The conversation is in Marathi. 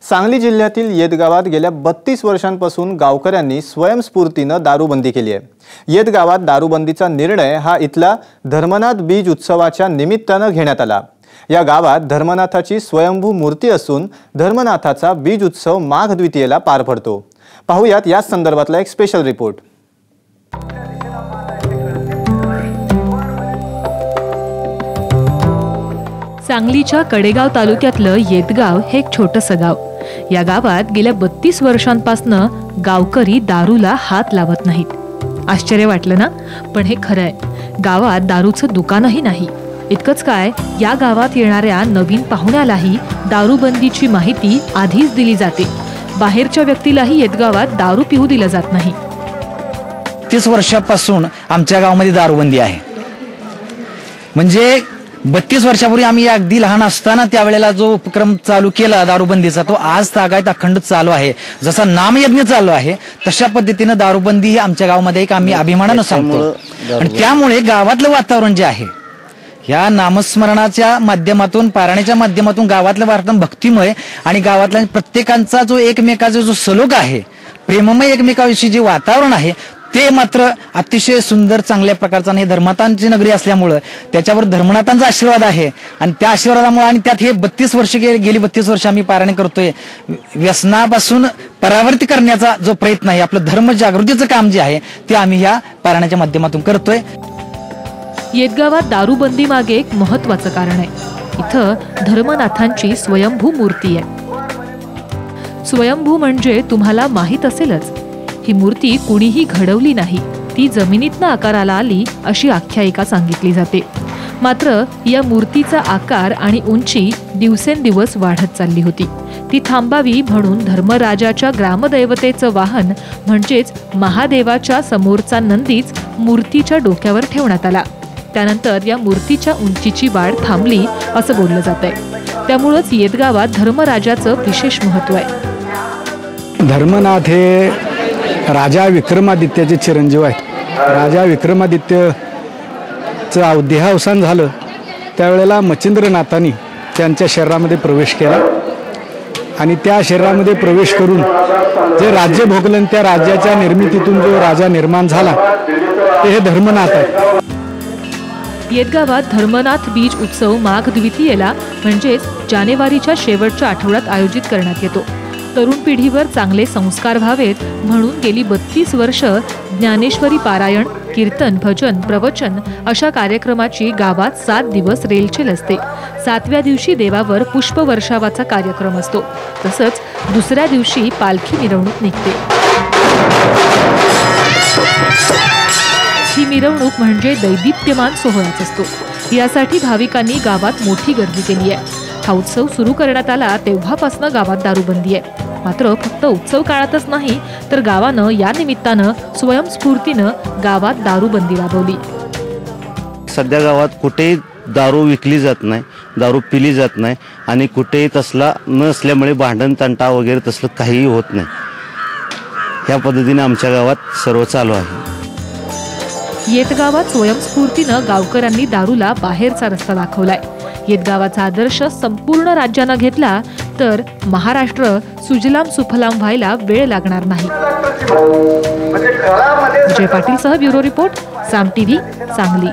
सांगली जिल्ह्यातील येत गावात गेल्या 32 वर्षांपासून गावकऱ्यांनी स्वयंस्फूर्तीनं दारूबंदी केली आहे। येत गावात दारूबंदीचा निर्णय हा इथला धर्मनाथ बीज उत्सवाच्या निमित्तानं घेण्यात आला। या गावात धर्मनाथाची स्वयंभू मूर्ती असून धर्मनाथाचा बीज उत्सव माघ द्वितीयेला पार पडतो। पाहूयात या संदर्भातला एक स्पेशल रिपोर्ट। सांगलीच्या कडेगाव तालुक्यातलं येतगाव हे एक छोटंसं गाव। या गावात गेल्या 32 वर्षांपासून गावकरी दारूला हात लावत नाहीत। आश्चर्य वाटलं ना? पण हे खरं आहे। गावात दारूचं दुकानही नाही। इतकंच काय, या गावात येणाऱ्या नवीन पाहुण्यालाही दारूबंदीची माहिती आधीच दिली जाते। बाहेरच्या व्यक्तीलाही येतगावात दारू पिऊ दिलं जात नाही। 30 वर्षापासून आमच्या गावामध्ये दारूबंदी आहे। म्हणजे 32 वर्षापूर्वी आम्ही अगदी लहान असताना त्यावेळेला जो उपक्रम चालू केला दारूबंदीचा, तो आज तागायत अखंड चालू आहे। जसा नामयज्ञ चालू आहे तशा पद्धतीने दारूबंदी ही आमच्या गावामध्ये एक आम्ही अभिमानानं सांगतो। आणि त्यामुळे गावातलं वातावरण जे आहे, या नामस्मरणाच्या माध्यमातून, पारायणाच्या माध्यमातून गावातलं वातावरण भक्तिमय आणि गावातल्या प्रत्येकांचा जो एकमेकाचा जो सलोख आहे, प्रेममय एकमेकाविषयी जे वातावरण आहे, ते मात्र अतिशय सुंदर चांगल्या प्रकारचा आणि धर्मनाथांची नगरी असल्यामुळे त्याच्यावर धर्मनाथांचा आशीर्वाद आहे। आणि त्या आशीर्वादामुळे आणि त्यात हे 32 वर्ष गेली 32 वर्ष आम्ही पारायण करतोय। व्यसनापासून परावर्तित करण्याचा जो प्रयत्न आहे, आपलं धर्म जागृतीचं काम जे आहे, ते आम्ही या पारायणाच्या माध्यमातून करतोय। येतगावात दारूबंदी मागे एक महत्त्वाचं कारण आहे। इथं धर्मनाथांची स्वयंभू मूर्ती आहे। स्वयंभू म्हणजे तुम्हाला माहित असेलच, ही मूर्ती कुणीही घडवली नाही, ती जमिनीतनं आकाराला आली अशी आख्यायिका सांगितली जाते। मात्र या मूर्तीचा आकार आणि उंची दिवसेंदिवस वाढत चालली होती। ती थांबावी म्हणून धर्मराजाच्या ग्रामदैवतेचं वाहन म्हणजेच महादेवाच्या समोरचा नंदीच मूर्तीच्या डोक्यावर ठेवण्यात आला। त्यानंतर या मूर्तीच्या उंचीची वाढ थांबली असं बोललं जातंय। त्यामुळेच येतगावात धर्मराजाचं विशेष महत्त्व आहे। धर्मनाथ हे राजा विक्रमादित्याचे चिरंजीव आहेत। राजा विक्रमादित्यचं देहावसान झालं त्यावेळेला मच्छिंद्रनाथांनी त्यांच्या शरीरामध्ये प्रवेश केला आणि त्या शरीरामध्ये प्रवेश करून जे राज्य भोगलं, त्या राज्याच्या निर्मितीतून जो राजा निर्माण झाला ते हे धर्मनाथ आहे। येतगावात धर्मनाथ बीज उत्सव माघ द्वितीयेला म्हणजेच जानेवारीच्या शेवटच्या आठवड्यात आयोजित करण्यात येतो। तरुण पिढीवर चांगले संस्कार व्हावेत म्हणून गेली 32 वर्ष ज्ञानेश्वरी पारायण, कीर्तन, भजन, प्रवचन अशा कार्यक्रमाची गावात 7 दिवस रेलचेल असते। 7व्या दिवशी देवावर पुष्पवर्षावाचा कार्यक्रम असतो। तसंच दुसऱ्या दिवशी पालखी मिरवणूक निघते। ही मिरवणूक म्हणजे दैदिप्यमान सोहळाच असतो। यासाठी भाविकांनी गावात मोठी गर्दी केली आहे। हा उत्सव सुरू करण्यात आला तेव्हापासून गावात दारूबंदी आहे। मात्र फक्त उत्सव काळातच नाही, तर गावानं या निमित्तानं स्वयंस्फूर्तीनं गावात दारूबंदी राबवली। सध्या गावात कुठेही दारू विकली जात नाही, दारू पिली जात नाही आणि कुठेही तसला नसल्यामुळे भांडण तंटा वगैरे तसलं काहीही होत नाही। ह्या पद्धतीने आमच्या गावात सर्व चालू आहे। येतगावात स्वयंस्फूर्तीनं गावकऱ्यांनी दारूला बाहेरचा रस्ता दाखवलाय। येतगावाचा आदर्श संपूर्ण राज्यानं घेतला तर महाराष्ट्र सुजलाम सुफलाम व्हायला वेळ लागणार नाही। विजय पाटील सह ब्युरो रिपोर्ट, साम टीव्ही, सांगली।